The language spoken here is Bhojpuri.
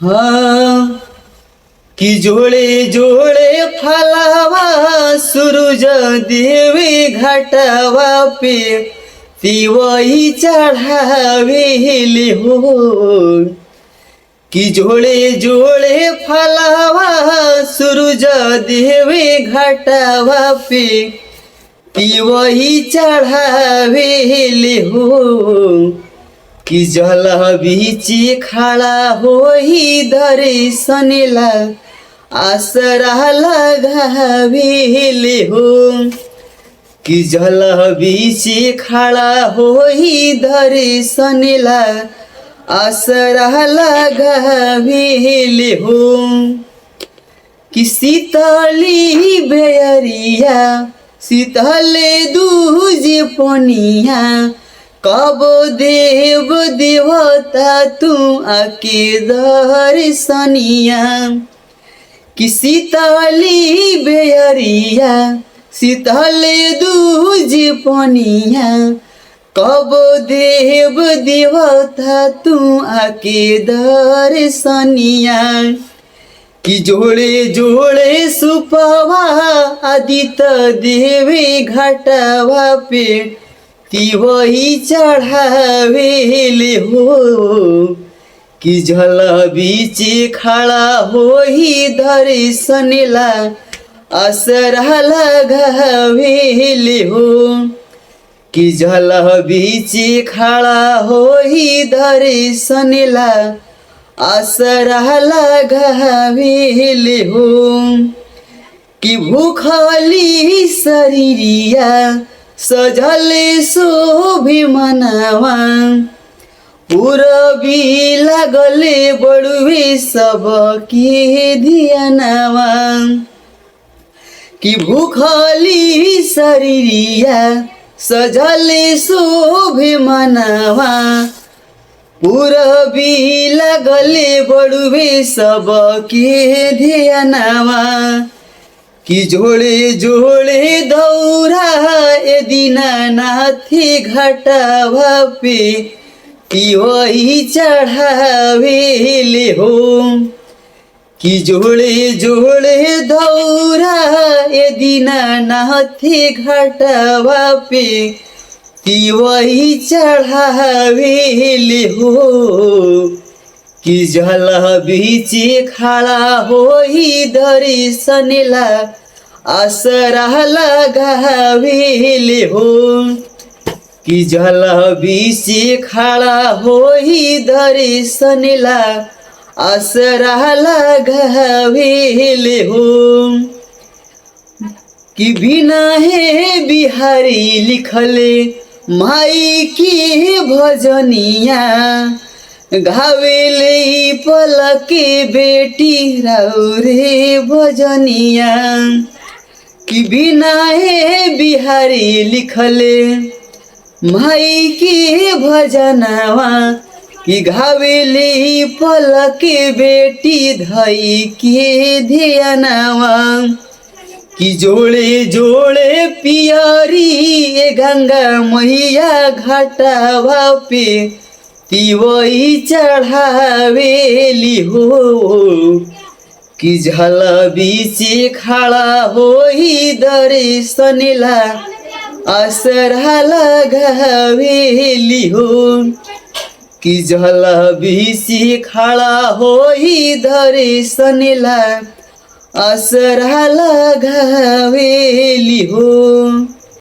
हाँ कि जोड़े जोड़े फलावा सूरज देवी घाटवा पे तिवही चढ़ावेले हो। कि जोड़े जोड़े फलावा सूरज देवी घाटवा पे तिवही चढ़ावेले हो। कि जल बीच खड़ा होई दर्शनेला आसरा लगावेले हो। कि जल बीच खड़ा होई दर्शनेला आसरा लगावेले हो। कि शीतली बेरिया शीतले दूज पनिया कब देव देवता तू आके दर्शनिया। कि शीतली बेरिया शीतले दूज पनिया कब देव देवता तू आके दर्शनिया। कि जोड़े जोड़े सुपवा आदित्य देवी घाटवा पे तिवही चढ़ावेले हो। कि जल बीच खड़ा होई दर्शनेला आसरा लगावेले हो। कि जल बीच खड़ा होई दर्शनेला आसरा लगावेले हो। कि भूखली शरीरिया सजले शोभे मनवा पूरबी लागले बड़ुए सबके धियानवा। कि भूखली शरीरिया सजले शोभे मनवा पूरबी लागले बड़ुए सबके धियानवा। कि जोड़े जोड़े दौरा ए दीनानाथ घाटवा पे तिवही चढ़ावेले हो। कि जोड़े जोड़े दौरा ए दीनानाथ घाटवा पे तिवही चढ़ावेले हो। कि जल बीच खड़ा होई दर्शनेला आसरा लगावेले हो। कि जल बीच खड़ा होई दर्शनेला आसरा लगावेले हो। कि बिना हे बिहारी लिखले माई की भजनिया गावेले पलके बेटी राउरे भजनिया। कि बिना हे बिहारी लिखले माई की भजनवा कि गावेले पलके बेटी धई के ध्यानवा। कि जोड़े जोड़े पियरी ए गंगा मैया घाटवा पे तिवही चढ़ावेली हो। कि जल बीच खड़ा होई दर्शनेला आसरा लगावेली हो। कि जल बीच खड़ा होई दर्शनेला आसरा लगावेली हो।